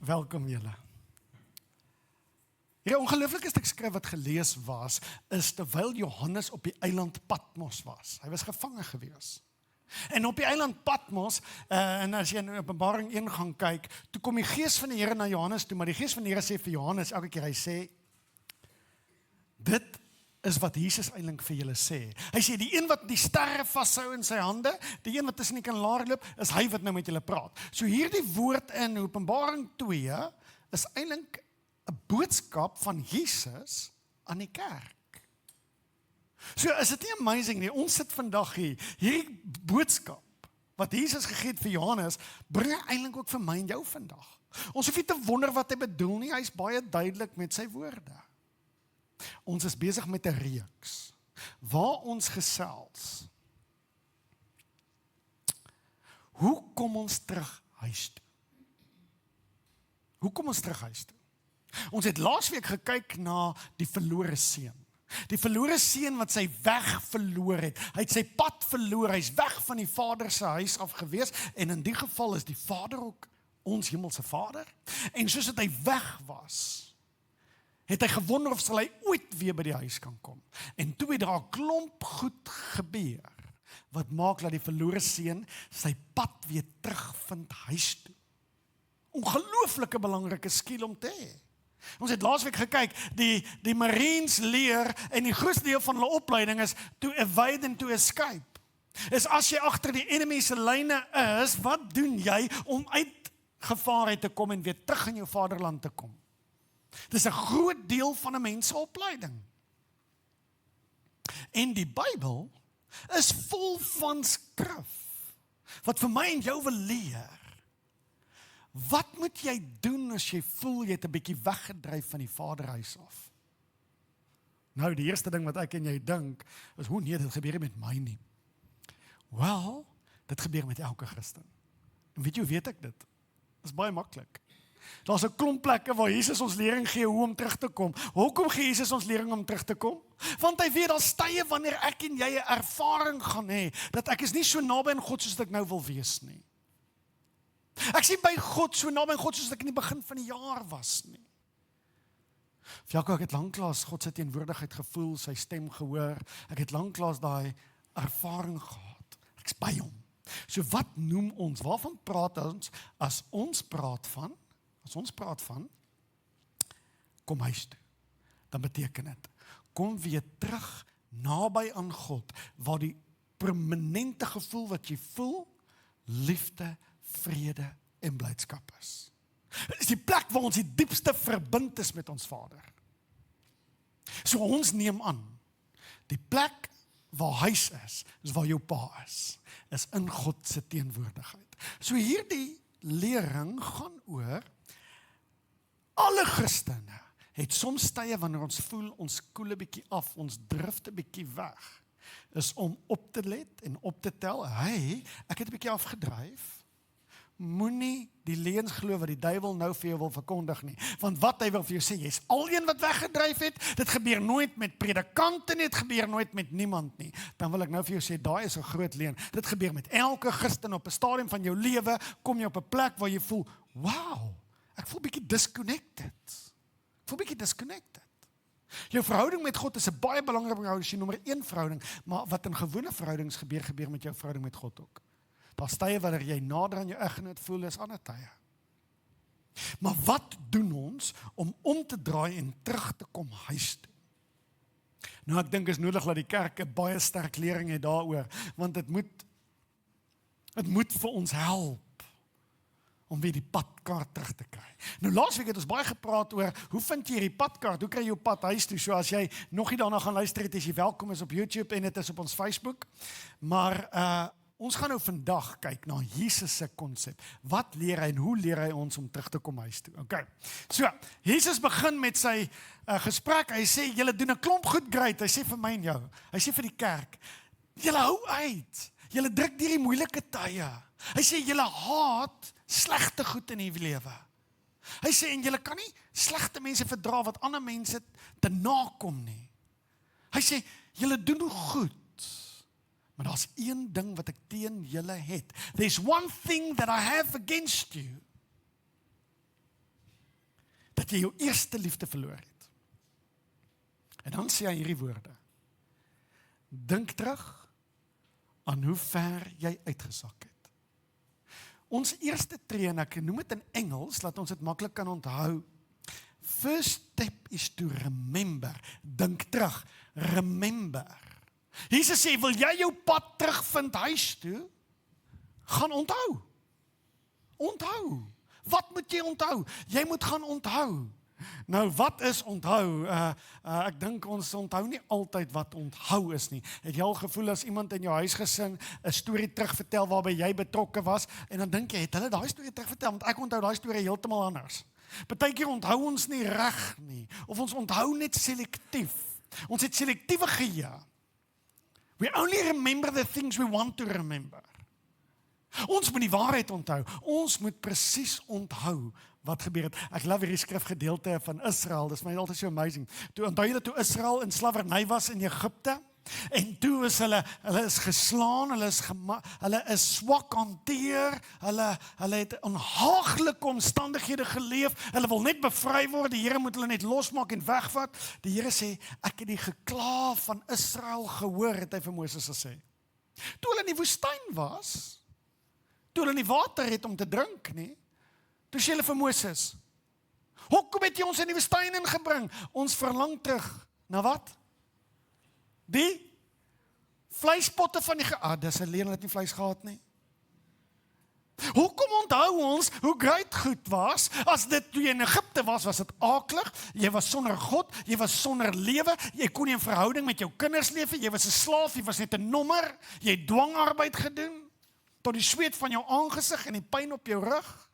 Welkom julle. Hierdie ongelooflike stuk skrif wat gelees was, is terwyl Johannes op die eiland Patmos was. Hy was gevange gewees. En op die eiland Patmos, en as jy in Openbaring 1 gaan kyk, toe kom die gees van die Here na Johannes toe, maar die gees van die Here sê vir Johannes elke keer, hy sê, dit is wat Jesus eintlik vir julle sê. Hy sê, die een wat die sterre vashou in sy hande, die een wat tussen die kandelaar loop, is hy wat nou met julle praat. So hierdie woord in Openbaring 2 is eintlik 'n boodskap van Jesus aan die kerk. So is dit nie amazing nie, ons sit vandag hier, hierdie boodskap wat Jesus gegee het vir Johannes, bring hy eintlik ook vir my en jou vandag. Ons hoef nie te wonder wat hy bedoel nie, hy is baie duidelik met sy woorde. Ons is besig met 'n reeks, waar ons gesels. Hoe kom ons terug huis toe? Hoe kom ons terug huis toe? Ons het laasweek gekyk na die verlore seun. Die verlore seun wat sy weg verloor het. Hy het sy pad verloor, hy is weg van die Vader se huis af gewees, en in die geval is die Vader ook ons hemelse Vader. En soos dat hy weg was, het hy gewonder of sal hy ooit weer by die huis kan kom. En toe het daar 'n klomp goed gebeur, wat maak dat die verlore seun sy pad weer terugvind huis toe. Ongelooflike belangrike skill om te hê. Ons het laasweek gekyk, die Marines leer, en die grootste deel van hulle opleiding is to evade and to escape. Is as jy agter die enemy se lyne is, wat doen jy om uit gevaar uit te kom en weer terug in jou vaderland te kom? Dit is 'n groot deel van 'n mens se opleiding. En die Bybel is vol van skrif, wat vir my en jou wil leer. Wat moet jy doen as jy voel jy het 'n bietjie weggedryf van die Vaderhuis af? Nou, die eerste ding wat ek en jy dink, is, nee, dit gebeur nie met my nie. Wel, dit gebeur met elke Christen. En weet jy hoe weet ek dit? Dit is baie maklik. Daar's 'n klomp plekke waar Jesus ons lering gee hoe om terug te kom. Hoekom gee Jesus ons lering om terug te kom? Want hy weet, daar's tye wanneer ek en jy 'n ervaring gaan hê, dat ek is nie so naby aan God soos ek nou wil wees nie. Ek sien by God so naby aan God soos ek in die begin van die jaar was nie. Jaco, ek het lanklaas God se teenwoordigheid gevoel, sy stem gehoor. Ek het lanklaas daai ervaring gehad. Ek's by hom. So wat noem ons? Waarvan praat ons as ons praat van kom huis toe? Dan beteken dit kom weer terug naby aan God, waar die permanente gevoel wat jy voel, liefde, vrede en blydskap is. Dit is die plek waar ons die diepste verbind is met ons Vader. So ons neem aan, die plek waar huis is waar jou pa is in God se teenwoordigheid. So hierdie lering gaan oor, alle Christene het soms tye wanneer ons voel, ons koel 'n bietjie af, ons drifte 'n bietjie weg, is om op te let en op te tel, hey, ek het 'n bietjie afgedryf. Moenie die leuns glo wat die duiwel nou vir jou wil verkondig nie. Want wat hy wil vir jou sê, jy is alheen wat weggedryf het, dit gebeur nooit met predikante nie, dit gebeur nooit met niemand nie. Dan wil ek nou vir jou sê, daai is 'n groot leuen. Dit gebeur met elke Christen op 'n stadium van jou lewe, kom jy op 'n plek waar jy voel, wow, ek voel bietjie disconnected. Jou verhouding met God is 'n baie belangrike verhouding, is die nommer 1 verhouding, maar wat in gewone verhoudings gebeur met jou verhouding met God ook. Daar's tye wanneer jy nader aan jou eggenoot voel, is ander tye. Maar wat doen ons om te draai en terug te kom huis toe? Nou, ek dink is nodig dat die kerk 'n baie sterk lering het daaroor, want dit moet vir ons help om weer die padkaart terug te kry. Nou, laasweek het ons baie gepraat oor, hoe vind jy die padkaart, hoe kry jy jou pad huis toe? So as jy nog nie daarna gaan luister het, is jy welkom, is op YouTube en dit is op ons Facebook. Maar ons gaan nou vandag kyk na Jesus se konsep. Wat leer hy en hoe leer hy ons om terug te kom huis toe? Okay. So, Jesus begin met sy gesprek. Hy sê, julle doen 'n klomp goed great. Hy sê vir my en jou. Hy sê vir die kerk, julle hou uit. Julle druk deur die moeilike tye. Hy sê, julle haat slegte goed in die lewe. Hy sê, en julle kan nie slegte mense verdra wat ander mense te nakom nie. Hy sê, julle doen goed. Maar daar's een ding wat ek teen julle het. There's one thing that I have against you. Dat jy jou eerste liefde verloor het. En dan sê hy hierdie woorde. Dink terug aan hoe ver jy uitgesak het. Ons eerste tree, en ek noem dit in Engels, laat ons dit maklik kan onthou. First step is to remember. Dink terug, remember. Jesus sê, wil jy jou pad terugvind huis toe? Gaan onthou. Onthou. Wat moet jy onthou? Jy moet gaan onthou. Nou, wat is onthou? Ek dink ons onthou nie altyd wat onthou is nie. Het jy al gevoel as iemand in jou huisgesin 'n storie terugvertel waarby jy betrokke was, en dan dink jy, het hulle daai storie terugvertel? Want ek onthou daai storie heeltemal anders. Partykeer onthou ons nie reg nie, of ons onthou net selektief. Ons het selektiewe geheue. We only remember the things we want to remember. Ons moet die waarheid onthou. Ons moet presies onthou wat gebeur het. Ek love hierdie skrifgedeelte van Israel. Dit is my altyd so amazing. Onthou jy dat toe Israel in slawerny was in Egipte? En toe is hulle is geslaan, hulle is swak hanteer, hulle het onhaaglike omstandighede geleef, hulle wil net bevry word, die Here moet hulle net losmaak en wegvat. Die Here sê, ek het die gekla van Israel gehoor, het hy vir Moses gesê. Toe hulle in die woestyn was, toe hulle nie water het om te drink nie, toe sê hulle vir Moses, hoekom het jy ons in die woestyn ingebring? Ons verlang terug, na wat? Die vleispotte van die dis alleen, hulle het nie vleis gehad nie. Hoekom onthou ons hoe great goed was, as dit toe jy in Egipte was dit aaklig, jy was sonder God, jy was sonder lewe, jy kon nie in verhouding met jou kinders leef, jy was 'n slaaf, jy was net 'n nommer, jy het dwangarbeid gedoen, tot die sweet van jou aangesig en die pyn op jou rug.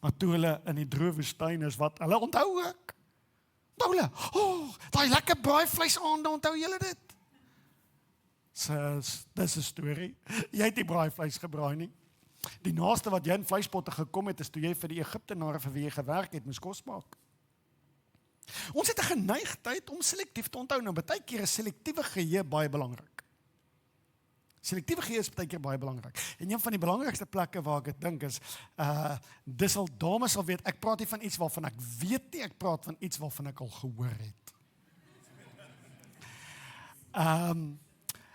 Maar toe hulle in die droë woestyn is, wat hulle onthou ek. Onthou hulle, daai lekker braaivleis aande, onthou julle dit? Dis 'n storie. Jy het nie braaivleis gebraai nie. Die naaste wat jy in vleispotte gekom het, is toe jy vir die Egiptenare vir wie jy gewerk het, moes kos maak. Ons het 'n geneigtheid om selektief te onthou. Nou, baie keer is selektiewe geheue baie belangrik. Selektiewe geheue is baie keer baie belangrik. En een van die belangrikste plekke waar ek dit dink is, dis al dames sal weet, ek praat nie van iets waarvan ek weet nie, ek praat van iets waarvan ek al gehoor het.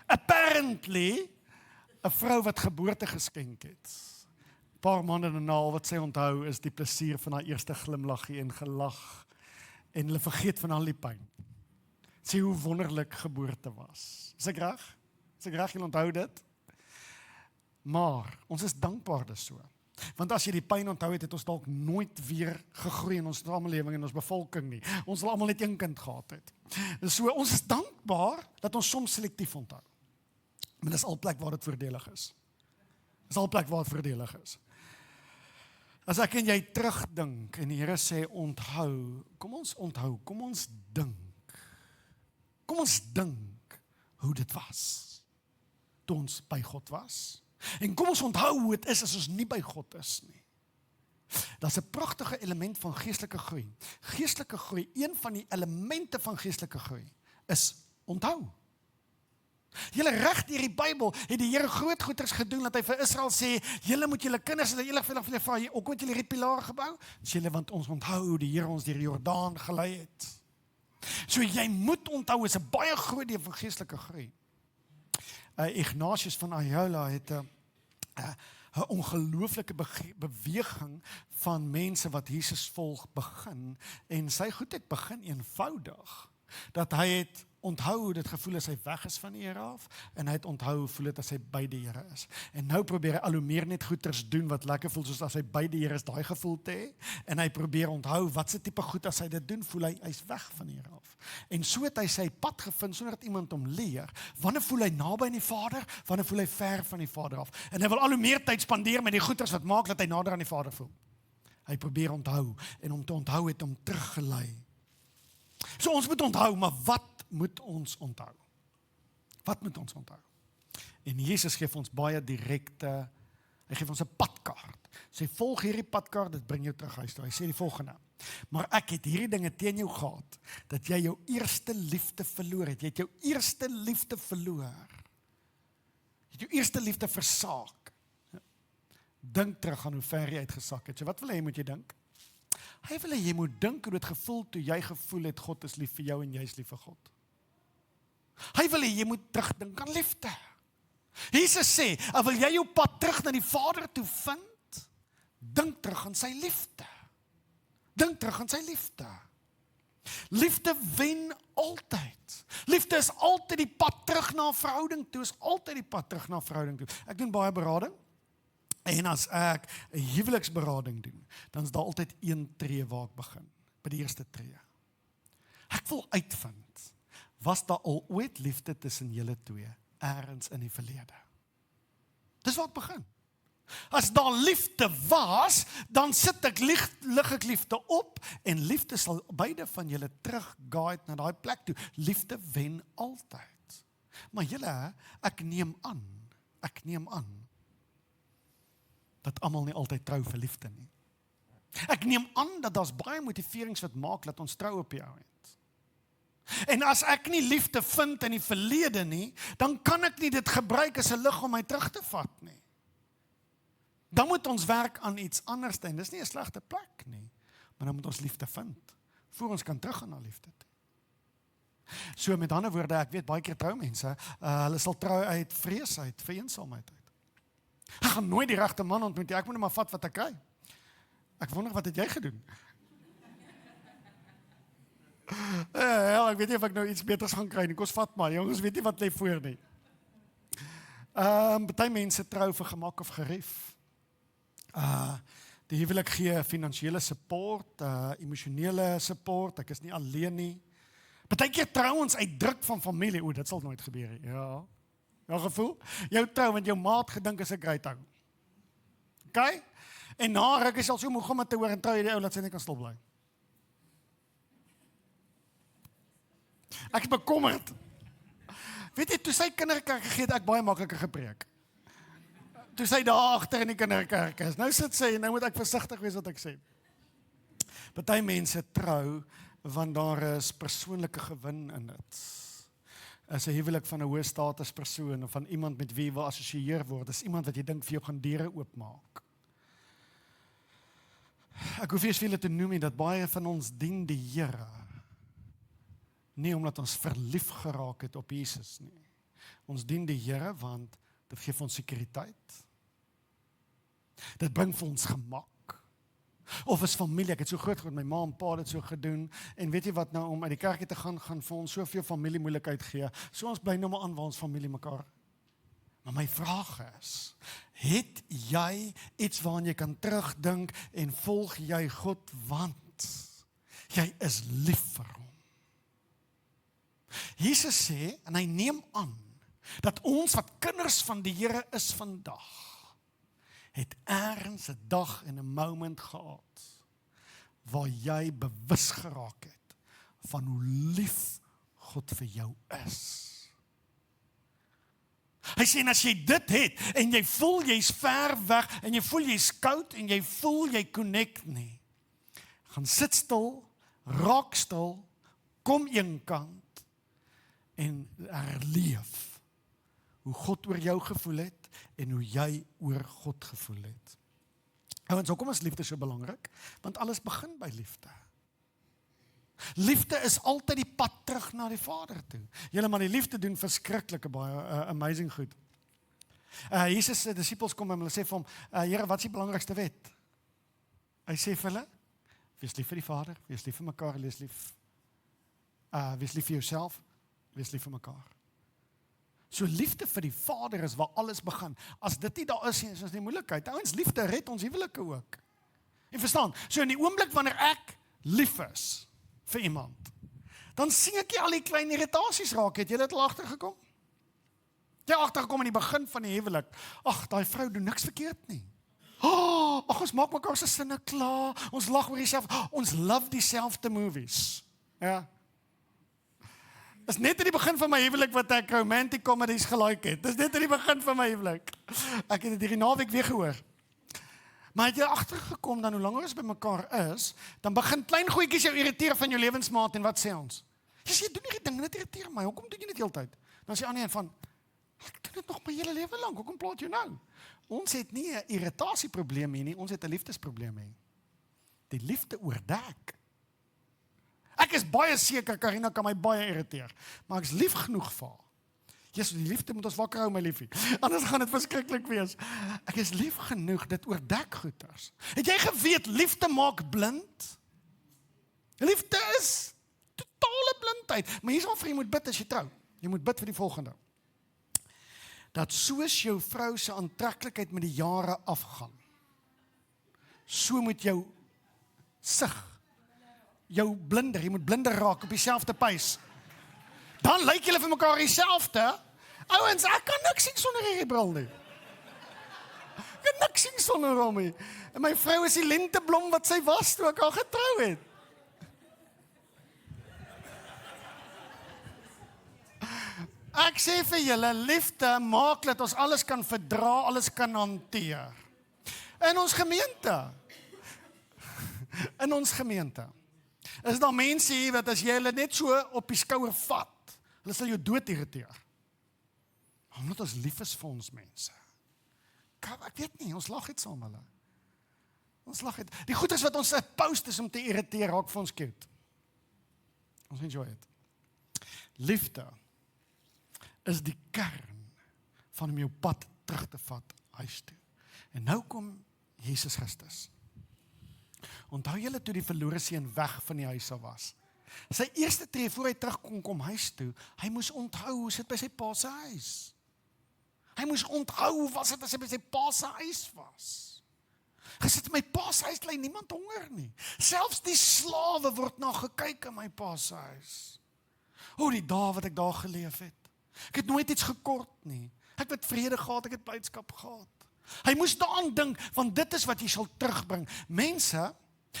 Apparently, 'n vrou wat geboorte geskenk het. 'n Paar maande daarna, wat sy onthou, is die plesier van haar eerste glimlaggie en gelag. En hulle vergeet van al die pyn. Sê hoe wonderlik geboorte was. Is ek reg? Is ek reg, jy onthou dit? Maar, ons is dankbaar dis so. Want as jy die pyn onthou het ons dalk nooit weer gegroei in ons samelewing en ons bevolking nie. Ons sal almal net een kind gehad het. So, ons is dankbaar dat ons soms selektief onthou. Maar dis al plek waar dit voordelig is. Dis al plek waar dit voordelig is. As ek en jy terugdink en die Here sê onthou, kom ons onthou, kom ons dink. Kom ons dink hoe dit was toe ons by God was. En kom ons onthou hoe dit is as ons nie by God is nie. Daar's 'n pragtige element van geestelike groei. Geestelike groei, een van die elemente van geestelike groei is onthou. Julle reg deur die Bybel het die Here groot goeders gedoen dat hy vir Israel sê, julle moet julle kinders en julle vra, ook moet julle hierdie pilaar gebou? Sê hulle, want ons onthou hoe die Here ons deur die Jordaan gelei het. So jy moet onthou, is 'n baie groot deel van geestelike groei. Ignatius van Loyola het 'n ongelooflike beweging van mense wat Jesus volg begin, en sy goedheid begin eenvoudig, dat hy het onthou hoe dit gevoel as hy weg is van die Here af, en hy het onthou hoe voel dit as hy by die Here is. En nou probeer hy al hoe meer net goeders doen wat lekker voel, soos as hy by die Here is, daai gevoel te hê, en hy probeer onthou, wat se tipe goed as hy dit doen, voel hy's weg van die Here af. En so het hy sy pad gevind, sonder dat iemand hom leer, wanneer voel hy naby aan die Vader, wanneer voel hy ver van die Vader af, en hy wil al hoe meer tyd spandeer met die goeders wat maak dat hy nader aan die Vader voel. Hy probeer onthou, en om te onthou het hom teruggelei. So ons moet onthou, maar wat moet ons onthou? Wat moet ons onthou? En Jesus gee ons baie direkte, hy gee ons 'n padkaart. Sê volg hierdie padkaart, dit bring jou terug huis toe. Hy sê die volgende: maar ek het hierdie dinge teen jou gehad, dat jy jou eerste liefde verloor het. Jy het jou eerste liefde verloor. Jy het jou eerste liefde versaak. Dink terug aan hoe ver jy uitgesak het. So wat wil hy moet jy dink? Hy wil jy moet dink hoe dit gevoel toe jy gevoel het God is lief vir jou en jy is lief vir God. Hy wil jy moet terugdink aan liefde. Jesus sê, wil jy jou pad terug na die Vader toe vind? Dink terug aan sy liefde. Dink terug aan sy liefde. Liefde wen altyd. Liefde is altyd die pad terug na 'n verhouding toe, is altyd die pad terug na 'n verhouding toe. Ek doen baie berading, en as ek 'n huweliksberading doen, dan is daar altyd een tree waar ek begin, by die eerste tree. Ek wil uitvind, was daar al ooit liefde tussen julle twee, ergens in die verlede? Dis waar ek begin. As daar liefde was, dan lig ek liefde op, en liefde sal beide van julle terugguide na daai plek toe. Liefde wen altyd. Maar julle, ek neem aan, dat almal nie altyd trou vir liefde nie. Ek neem aan dat daar's baie motiverings wat maak dat ons trou op die ou end. En as ek nie liefde vind in die verlede nie, dan kan ek nie dit gebruik as 'n lig om my terug te vat nie. Dan moet ons werk aan iets anders, en dis nie 'n slegte plek nie, maar dan moet ons liefde vind, voor ons kan teruggaan na liefde toe. So met ander woorde, ek weet baie keer troumense, hulle sal trou uit vrees uit, vir eensaamheid uit. Ek gaan nooit die regte man ontmoet, ek moet net maar vat wat ek kry. Ek wonder, wat het jy gedoen? Ek weet nie of ek nou iets beters gaan kry nie, kos vat maar, jongens weet nie wat lê voor nie. Party mense trou vir gemak of gerief. Die huwelik gee finansiële support, emosionele support, ek is nie alleen nie. Partykeer trou ons uit druk van familie, dit sal nooit gebeur nie, ja. Jou gevoel? Jou trou, want jou maat gedink is 'n great ou. Okay? En na ruk is al so moeg om het te hoor, en trou jy die ou, laat sy net kan stil bly. Ek is bekommerd. Weet jy, toe sy kinderkerk gegee het, ek baie makliker gepreek. Toe sy daar agter in die kinderkerk is. Nou sit sy, en nou moet ek versigtig wees wat ek sê. Party mense trou, want daar is persoonlike gewin in dit. Is 'n huwelik van 'n hoë status persoon, of van iemand met wie jy wil assosieer word, is iemand wat jy dink vir jou gaan deure oopmaak. Ek hoef eers vir julle te noem nie, dat baie van ons dien die Here, nie omdat ons verlief geraak het op Jesus nie. Ons dien die Here, want dit gee vir ons sekuriteit. Dit bring vir ons gemak. Of as familie, ek het so groot geword, my ma en pa het dit so gedoen, en weet jy wat nou, om uit die kerkie te gaan vir ons soveel familie moeilikheid gee, so ons bly nou maar aan waar ons familie mekaar. Maar my vraag is, het jy iets waaraan jy kan terugdink, en volg jy God, want jy is lief vir hom. Jesus sê, en hy neem aan, dat ons wat kinders van die Here is vandag, het ergens 'n dag en 'n moment gehad, waar jy bewus geraak het, van hoe lief God vir jou is. Hy sê, en as jy dit het, en jy voel jy's ver weg, en jy voel jy's koud, en jy voel jy connect nie, gaan sit stil, raak stil, kom eenkant, en herleef hoe God oor jou gevoel het, en hoe jy oor God gevoel het. Ouens, hoekom is liefde so belangrik? Want alles begin by liefde. Liefde is altyd die pad terug na die Vader toe. Julle, maar die liefde doen verskriklike baie amazing goed. Jesus se disippels kom en hulle sê vir hom, Here, wat is die belangrikste wet? Hy sê vir hulle, wees lief vir die Vader, wees lief vir mekaar, wees lief vir jouself, wees lief vir mekaar. So liefde vir die Vader is waar alles begin. As dit nie daar is ons nie moeilikheid. Ouens, liefde red ons huwelike ook. En verstaan, so in die oomblik wanneer ek lief is vir iemand, dan sien ek al die klein irritasies raak. Het jy dit al agtergekom? Jy agtergekom in die begin van die huwelik. Ag, daai vrou doen niks verkeerd nie. Ag, ons maak mekaar se sinne klaar. Ons lag oor dieselfde. Ons love dieselfde movies. Ja. Dis net in die begin van my huwelik wat ek romantic comedies gelike het. Dis net in die begin van my huwelik. Ek het dit hierdie naweek weer gehoor. Maar het jy agtergekom dan hoe langer ons by mekaar is, dan begin klein goedjies jou irriteer van jou lewensmaat, en wat sê ons? Jy sê, doen nie die ding, dit irriteer my. Hoekom doen jy dit heeltyd? Dan sê die ander een van, Ek doen dit nog my hele lewe lank, hoekom plaat jy nou? Ons het nie 'n irritasieprobleem hier nie, ons het 'n liefdesprobleem hier. Die liefde oordek. Ek is baie seker, Karina kan my baie irriteer, maar ek is lief genoeg vir haar. Jesus, die liefde moet ons wakker hou, my liefie. Anders gaan dit verskriklik wees. Ek is lief genoeg, dit oordek goeters. Het jy geweet, liefde maak blind? Liefde is totale blindheid. Maar hier's waarvoor jy moet bid as jy trou. Jy moet bid vir die volgende. Dat soos jou vrou se aantreklikheid met die jare afgaan, so moet jou sig, jou blinder, jy moet blinder raak op dieselfde pace. Dan lyk julle vir mekaar dieselfde. Ouens, ek kan niks sien sonder hierdie bril nie. Ek kan niks sien sonder hom nie. En my vrou is die lenteblom wat sy was toe ek haar getrou het. Ek sê vir julle, liefde maak dat ons alles kan verdra, alles kan hanteer. In ons gemeente, is daar mense hier wat as jy hulle net so op die skouer vat, hulle sal jou dood irriteer. Omdat ons lief is vir ons mense. Ek weet nie, ons lag het saam hulle. Ons lag het. Die goeders wat ons post is om te irriteer, raak vir ons cute. Ons enjoy het. Liefde is die kern van om jou pad terug te vat huis toe. En nou kom Jesus Christus. Onthou julle toe die verlore seun weg van die huis af was. Sy eerste tree voor hy terugkom huis toe, hy moes onthou hoe sit by sy pa se huis. Hy moes onthou hoe was dit as hy by sy pa se huis was. Hy sit in my pa se huis, ly niemand honger nie. Selfs die slawe word na gekyk in my pa se huis. O, die dae wat ek daar geleef het. Ek het nooit iets gekort nie. Ek het vrede gehad, ek het blydskap gehad. Hy moes daaraan dink, want dit is wat jy sal terugbring. Mense,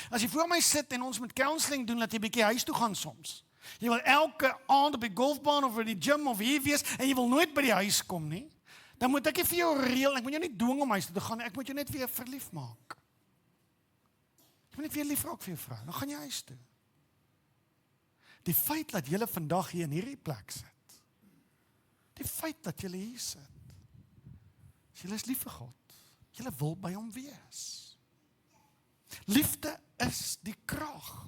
as jy voor my sit en ons met counseling doen, dat jy bietjie huis toe gaan soms. Jy wil elke aand op die golfbaan of in die gym of hier wees, en jy wil nooit by die huis kom nie. Dan moet ek vir jou reël, ek moet jou nie dwing om huis toe te gaan, ek moet jou net weer verlief maak. Ek moet net weer lief raak vir jou vrou, dan gaan jy huis toe. Die feit dat julle vandag hier in hierdie plek sit, die feit dat julle hier sit, julle is lief vir God, julle wil by hom wees. Liefde is die krag.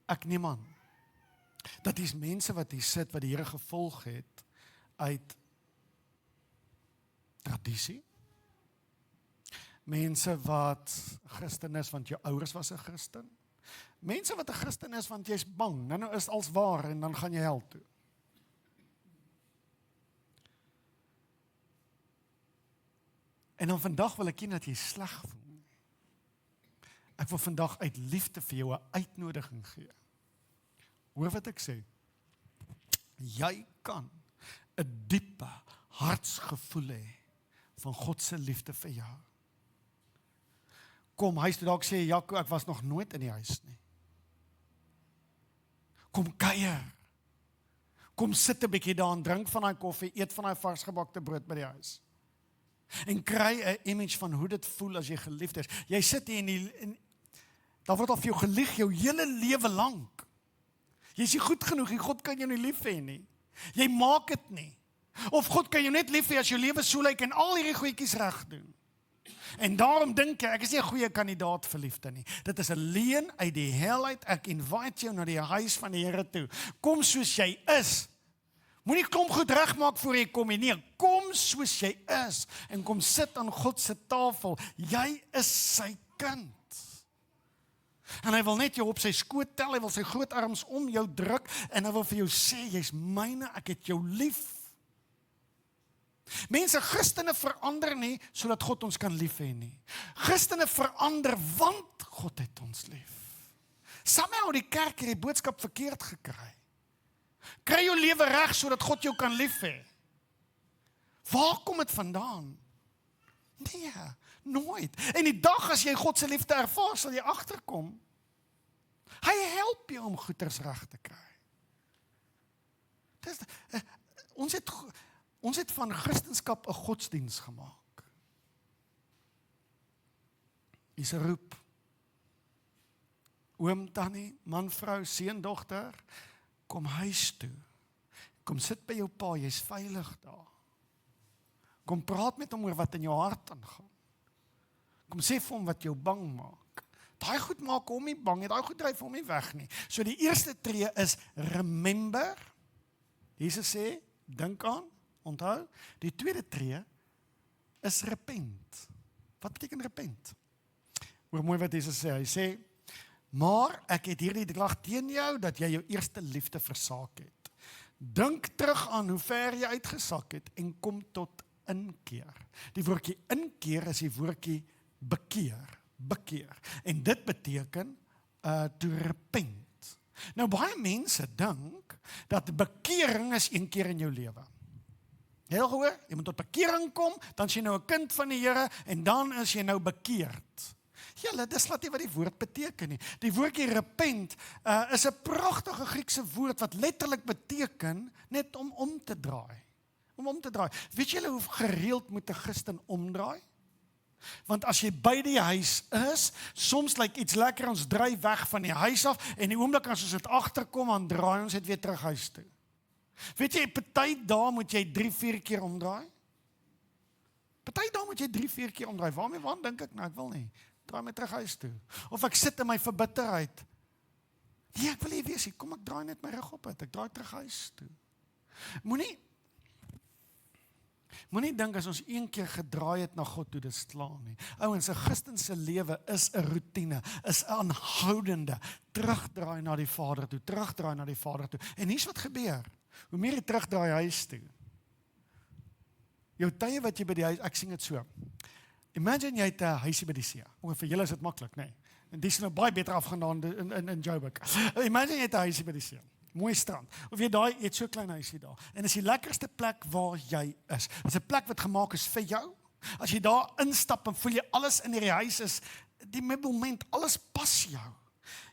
Ek neem aan, dat die mense wat hier sit, wat die Here gevolg het, uit tradisie, mense wat Christen is, want jou ouers was 'n Christen, mense wat 'n Christen is, want jy's bang, nou is als waar, en dan gaan jy hel toe. En dan vandag wil ek nie dat jy sleg voel. Ek wil vandag uit liefde vir jou 'n uitnodiging gee. Hoor wat ek sê. Jy kan 'n diepe hartsgevoel hê van God se liefde vir jou. Kom huis toe, dalk sê Jaco, ek was nog nooit in die huis nie. Kom kuier. Kom sit 'n bietjie daar en drink van daai koffie, eet van daai varsgebakte brood by die huis. En kry 'n image van hoe dit voel as jy geliefd is. Jy sit hier daar word al vir jou gelieg jou hele lewe lank. Jy is nie goed genoeg, en God kan jou nie lief hê nie. Jy maak dit nie. Of God kan jou net lief hê as jou lewe so lyk en al hierdie goedjies reg doen. En daarom dink ek is nie 'n goeie kandidaat vir liefde nie. Dit is 'n leuen uit die hel uit. Ek invite jou na die huis van die Here toe. Kom soos jy is. Moenie kom goed regmaak voor jy kom nie. Nee, kom soos jy is en kom sit aan God se tafel. Jy is sy kind. En hy wil net jou op sy skoot tel, hy wil sy groot arms om jou druk en hy wil vir jou sê, jy's myne, ek het jou lief. Mense, Christene verander nie sodat God ons kan lief hê nie. Christene verander want God het ons lief. Somehow die kerk het die boodskap verkeerd gekry. Kry jou lewe reg sodat God jou kan lief hê. Waar kom dit vandaan? Nee, nooit. En die dag as jy God se liefde ervaar, sal jy agterkom. Hy help jou om goeders reg te kry. Ons het van Christendom 'n godsdiens gemaak. Dis 'n roep. oom, tannie, man, vrou, seun, dogter, kom huis toe. Kom sit by jou pa, jy's veilig daar. Kom praat met hom oor wat in jou hart aangaan. Kom sê vir hom wat jou bang maak. Daai goed maak hom nie bang nie, daai goed dryf hom nie weg nie. So die eerste tree is remember. Jesus sê, dink aan, onthou. Die tweede tree is repent. Wat beteken repent? Hoor mooi wat Jesus sê, hy sê, maar ek het hierdie klag teen jou, dat jy jou eerste liefde versaak het. Dink terug aan hoe ver jy uitgesak het, en kom tot inkeer. Die woordjie inkeer is die woordjie bekeer. En dit beteken, to repent. Nou baie mense dink, dat bekering is een keer in jou lewe. Heel gehoor, jy moet tot bekering kom, dan is jy nou 'n kind van die Here, en dan is jy nou bekeerd. Julle, dis laat nie wat die woord beteken nie. Die woordjie repent is 'n pragtige Griekse woord wat letterlik beteken net om te draai. Om te draai. Weet julle hoe gereeld moet 'n Christen omdraai? Want as jy by die huis is, soms lyk iets lekker, ons draai weg van die huis af, en die oomblik as ons dit agterkom, dan draai ons dit weer terug huis toe. Weet jy, party dae moet jy 3-4 keer omdraai? Party dae moet jy 3-4 keer omdraai. Waarom dink ek nou? Ek wil nie. Draai my terug huis toe. Of ek sit in my verbitterheid. Nee, ek wil nie wees nie. Kom, ek draai net my rug op uit. Ek draai terug huis toe. Moenie dink as ons een keer gedraai het na God toe, dis klaar nie. Ouens, 'n Christen se lewe is 'n roetine, is 'n aanhoudende terugdraai na die Vader toe, En hier's wat gebeur. Hoe meer jy terugdraai huis toe, jou tye wat jy by die huis, ek sien dit so. Imagine jy het 'n huisie by die see. Vir julle is dit maklik, nee. En dis nou baie beter afgedaan in Joburg. Imagine jy het 'n huisie by die see. Mooi strand. Of jy het so 'n klein huisie daar. En dis die lekkerste plek waar jy is. Dis 'n plek wat gemaak is vir jou. As jy daar instap en voel jy alles in hierdie huis is, die meublement, alles pas jou.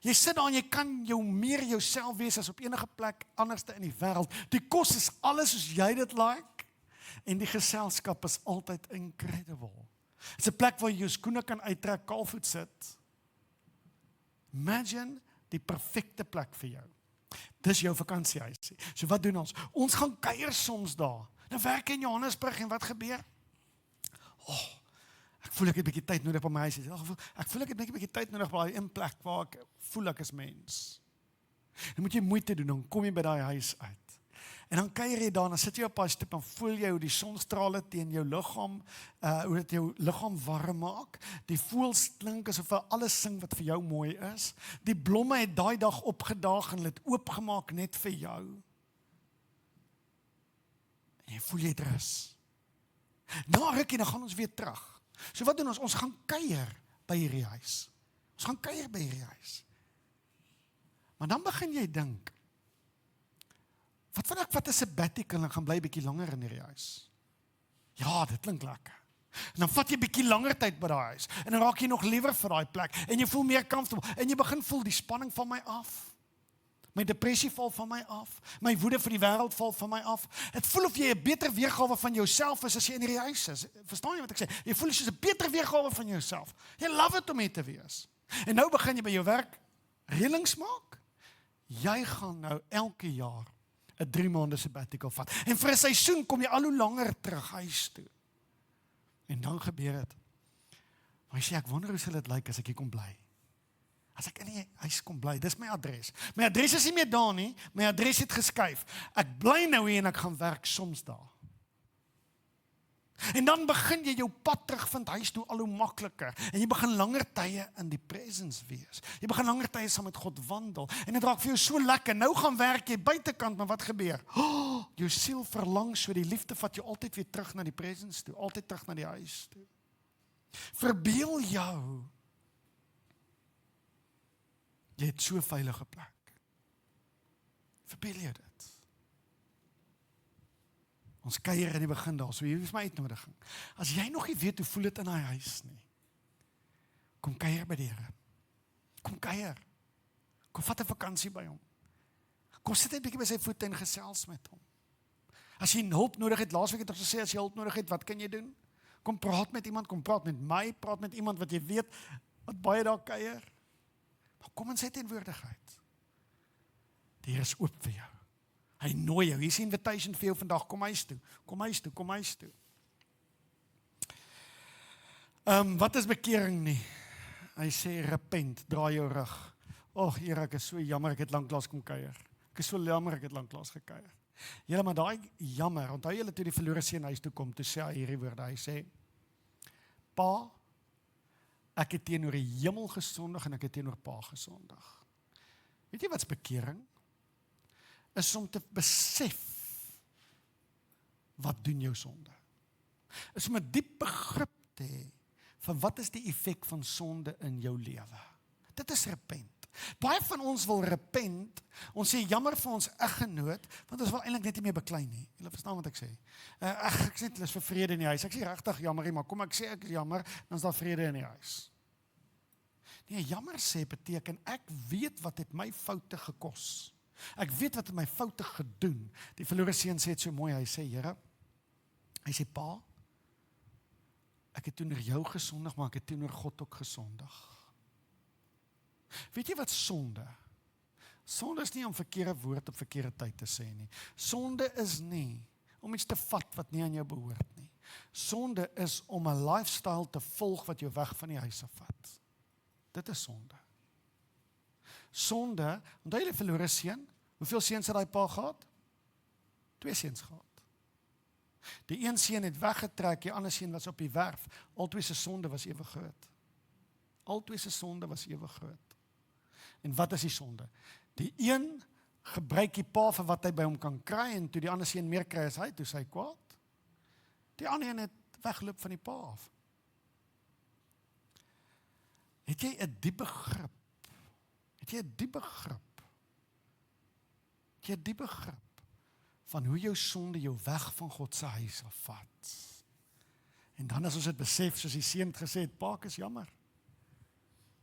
Jy sit daar en jy kan meer jouself wees as op enige plek anderste in die wêreld. Die kos is alles soos jy dit like. En die geselskap is altyd incredible. Dit is 'n plek waar jy jou skoene kan uittrek, kaalvoet sit. Imagine die perfekte plek vir jou. Dis jou vakansiehuisie. So wat doen ons? Ons gaan kuier soms daar. Nou werk in Johannesburg en wat gebeur? Ek voel ek het 'n bietjie tyd nodig by my huis. Ek voel ek het 'n bietjie tyd nodig by daai plek waar ek voel ek is mens. Dan moet jy moeite doen, dan kom jy by daai huis uit. En dan kuier jy daar, dan sit jy op daai stoep en voel jy hoe die sonstrale teen jou liggaam, hoe dit jou liggaam warm maak. Die voëls klink asof alles sing wat vir jou mooi is. Die blomme het daai dag opgedaag en dit oopgemaak net vir jou. En jy voel jy het rus. Na rukkie dan gaan ons weer terug. So wat doen ons? Ons gaan kuier by hierdie huis. Maar dan begin jy dink, wat van ek vat 'n sabbatical en gaan bly bietjie langer in hierdie huis? Ja, dit klink lekker. En dan vat jy bietjie langer tyd by daai huis. En dan raak jy nog liewer vir daai plek. En jy voel meer comfortable. En jy begin voel die spanning van my af. My depressie val van my af. My woede vir die wêreld val van my af. Dit voel of jy 'n beter weergawe van jouself is as jy in hierdie huis is. Verstaan jy wat ek sê? Jy voel soos 'n beter weergawe van jouself. Jy love it om hier te wees. En nou begin jy by jou werk reëlings maak. Jy gaan nou elke jaar 'n 3 maande sabbatical vat. En vir 'n seisoen kom jy al hoe langer terug huis toe. En dan gebeur dit. Maar jy sê, ek wonder hoe sal dit lyk as ek hier kom bly. As ek in die huis kom bly, dis my adres. My adres is nie meer daar nie, my adres het geskuif. Ek bly nou hier en ek gaan werk soms daar. En dan begin jy jou pad terugvind huis toe al hoe makliker. En jy begin langer tye in die presence wees. Jy begin langer tye saam met God wandel. En dit raak vir jou so lekker. Nou gaan werk jy buitekant, maar wat gebeur? Jou siel verlang so, die liefde vat jou altyd weer terug na die presence toe. Altyd terug na die huis toe. Verbeel jou. Jy het so 'n veilige plek. Verbeel jou dit. Ons kuier in die begin daar, so hier is my uitnodiging. As jy nog nie weet hoe voel dit in daai huis nie, kom kuier by die Here. Kom kuier. Kom vat 'n vakansie by hom. Kom sit net 'n bietjie by sy voete en gesels met hom. As jy hulp nodig het, laasweek het ons gesê, as jy hulp nodig het, wat kan jy doen? Kom praat met iemand, kom praat met my, praat met iemand wat jy weet, wat baie daar kuier. Kom in sy teenwoordigheid. Die Here is oop vir jou. Hy nooi jou. Hier is 'n invitation vir jou vandag. Kom huis toe. Kom huis toe. Kom huis toe. Wat is bekering nie? Hy sê repent, draai jou rug. Here, ek is so jammer, ek het lanklaas kom kuier. Ek is so jammer, ek het lanklaas gekuier. Julle, maar daai jammer, onthou julle toe die verlore seun huis toe kom, toe sê hy hierdie woorde, hy sê, Pa, ek het teenoor die hemel gesondig en ek het teenoor Pa gesondig. Weet jy wat's bekering? Is om te besef, wat doen jou sonde? Is om 'n diep begrip te hê, van wat is die effek van sonde in jou lewe? Dit is repent. Baie van ons wil repent, ons sê jammer vir ons eggenoot, want ons wil eintlik net nie meer beklei nie. Julle verstaan wat ek sê? Ek sê net, is vir vrede in die huis. Ek sê regtig jammer, maar kom ek sê ek is jammer, dan is daar vrede in die huis. Nee, jammer sê beteken, ek weet wat het my foute gekos. Ek weet wat het my foute gedoen. Die verlore seun sê het so mooi, hy sê, Here, hy sê, Pa, ek het teenoor jou gesondig, maar ek het teenoor God ook gesondig. Weet jy wat sonde? Sonde is nie om verkeerde woord op verkeerde tyd te sê nie. Sonde is nie om iets te vat wat nie aan jou behoort nie. Sonde is om 'n lifestyle te volg wat jou weg van die huis af vat. Dit is sonde. Sonde, onthou jy die verlore seun? Hoeveel seuns het daai pa gehad? 2 seuns gehad. Die een seun het weggetrek, die ander seun was op die werf. Albei se sonde was ewe groot. Albei se sonde was ewe groot. En wat is die sonde? Die een gebruik die pa vir wat hy by hom kan kry, en toe die ander seun meer kry as hy, toe sy kwaad. Die ander een het weggeloop van die pa af. Het jy 'n diep begrip? Het jy 'n diep begrip? Het jy 'n diep begrip van hoe jou sonde jou weg van God se huis af vat? En dan as ons dit besef, soos die seun gesê het, Pa, ek is jammer.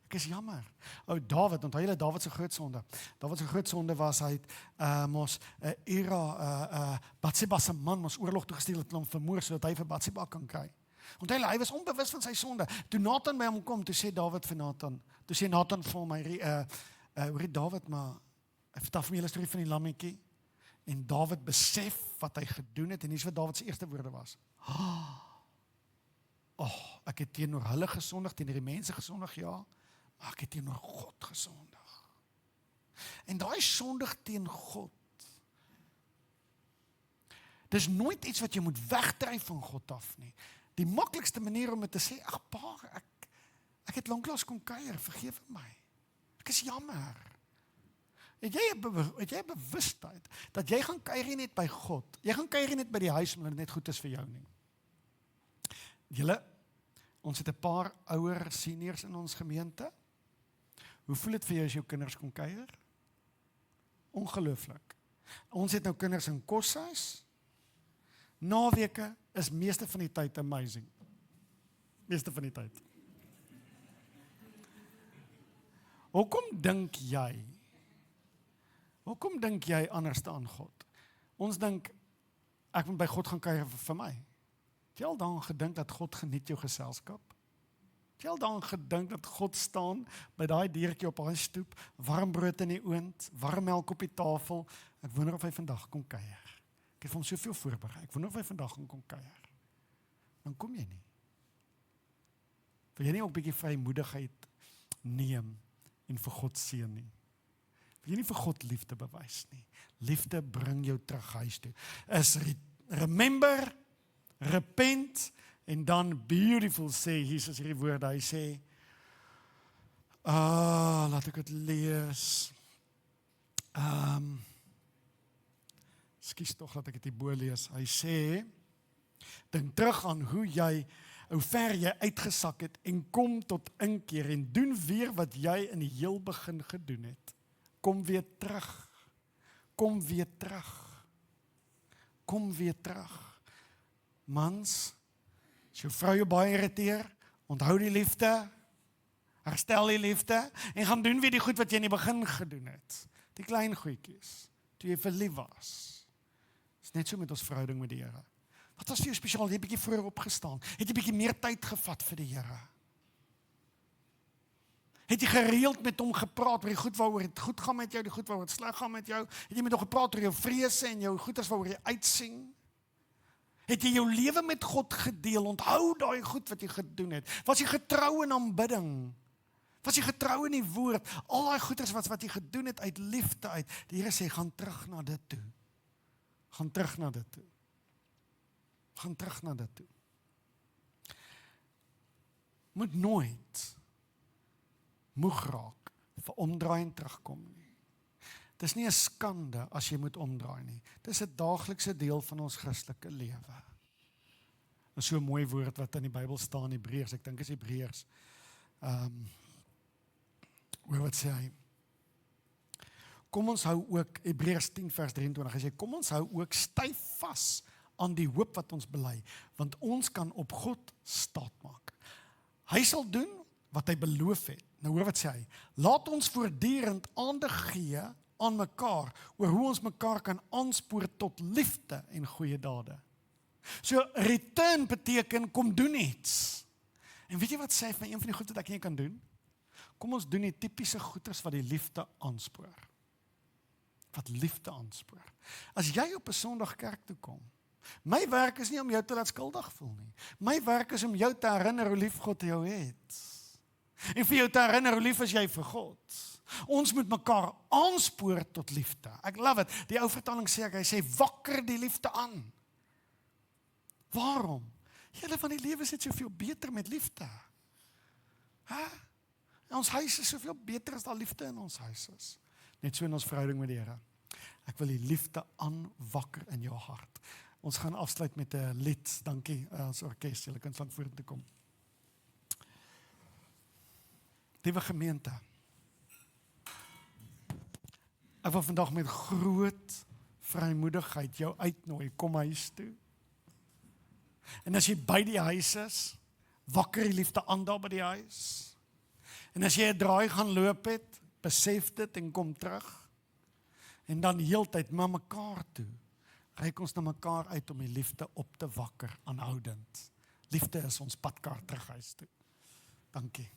Ek is jammer. Dawid, onthou julle Dawid se groot sonde. Dawid se groot sonde was hy het Batseba se man mos oorlog toegestuur het om hom vermoor sodat hy vir Batseba kan kry. Onthou julle, hy was onbewus van sy sonde. Toe Nathan by hom kom, toe sê Dawid vir Nathan, toe sê Nathan vir my, hoor Dawid, maar hy vertel vir my hele storie van die lammetjie, en Dawid besef wat hy gedoen het, en hier is wat Dawid se eerste woorde was. Ek het teenoor hulle gesondig, teenoor die mense gesondig, ja, maar ek het teenoor God gesondig. En daai sondig teen God, dis nooit iets wat jy moet wegdryf van God af nie. Die maklikste manier om dit te sê, ag Pa, ek het lanklaas kom kuier, vergewe my. Ek is jammer. Het jy 'n bewustheid, dat jy gaan kuier net by God, jy gaan kuier net by die huis, omdat dit net goed is vir jou nie. Julle, ons het 'n paar ouer seniors in ons gemeente. Hoe voel dit vir jou as jou kinders kom kuier? Ongelooflik. Ons het nou kinders in koshuis. Naweke is meeste van die tyd amazing. Meeste van die tyd. Hoekom dink jy anders aan God? Ons dink, ek moet by God gaan kuier vir my. Het jy al daaraan gedink dat God geniet jou geselskap? Het jy al daaraan gedink dat God staan by daai diertjie op daai stoep, warm brood in die oond, warm melk op die tafel? Ek wonder of hy vandag kom kuier. Ek het vir hom soveel voorberei. Ek wonder of hy vandag gaan kom kuier. Dan kom jy nie. Wil jy nie ook 'n bietjie vrymoedigheid neem en vir God seën nie? Wil jy nie vir God liefde bewys nie? Liefde bring jou terug huis toe. Remember, repent, en dan beautiful sê Jesus hierdie woorde. Hy sê, laat ek dit lees. Skus tog dat ek dit hierbo lees. Hy sê, dink terug aan hoe ver jy uitgesak het, en kom tot inkeer, en doen weer wat jy in die heel begin gedoen het. Kom weer terug. Kom weer terug. Kom weer terug. Mans, as jou vrou jou baie irriteer, onthou die liefde, herstel die liefde, en gaan doen weer die goed wat jy in die begin gedoen het. Die klein goedjies, toe jy verlief was. Is net so met ons verhouding met die Here. Wat was vir jou spesiaal? Het jy bietjie vroeër opgestaan? Het jy bietjie meer tyd gevat vir die Here? Het jy gereeld met hom gepraat oor die goed waaroor het goed gaan met jou, die goed waaroor het sleg gaan met jou? Het jy met hom gepraat oor jou vrese en jou goeders waaroor jy uitsien? Het jy jou lewe met God gedeel? Onthou daai goed wat jy gedoen het. Was jy getrou in aanbidding? Was jy getrou in die woord? Al daai goeders wat jy gedoen het uit liefde uit. Die Here sê, gaan terug na dit toe. Gaan terug na dit toe. Gaan terug na dit toe. Moet nooit moeg raak vir omdraai en terugkom nie. Dit is nie 'n skande as jy moet omdraai nie. Dit is 'n daaglikse deel van ons Christelike lewe. Is so 'n mooi woord wat in die Bybel staan in Hebreërs. Ek dink is Hebreërs. Wat sê hy? Kom ons hou ook, Hebreërs 10 vers 23, hy sê, kom ons hou ook styf vas aan die hoop wat ons bely, want ons kan op God staat maak. Hy sal doen wat hy beloof het. Nou hoor wat sê hy, laat ons voortdurend aandag gee aan mekaar, oor hoe ons mekaar kan aanspoor tot liefde en goeie dade. So, return beteken, kom doen iets. En weet jy wat sê hy van een van die goed wat ek en jy kan doen? Kom ons doen die typiese goeders wat die liefde aanspoor. Wat liefde aanspoor. As jy op 'n Sondag kerk toe kom, my werk is nie om jou te laat skuldig voel nie. My werk is om jou te herinner hoe lief God jou het. En vir jou te herinner hoe lief is jy vir God. Ons moet mekaar aanspoor tot liefde. Ek love it. Die ou vertaling sê hy sê wakker die liefde aan. Waarom? Julle van die lewe is net soveel beter met liefde. Ons huis is soveel beter as daar liefde in ons huis is. Net so in ons verhouding met die Here. Ek wil die liefde aanwakker in jou hart. Ons gaan afsluit met 'n lied. Dankie as orkes, julle kan saam vorentoe kom. Liewe gemeente, ek wil vandag met groot vrymoedigheid jou uitnooi, kom huis toe. En as jy by die huis is, wakker die liefde aan daar by die huis. En as jy 'n draai gaan loop het, besef dit en kom terug. En dan heeltyd na mekaar toe. Reik ons na mekaar uit om die liefde op te wakker, aanhoudend. Liefde is ons padkaart terug huis toe. Dankie.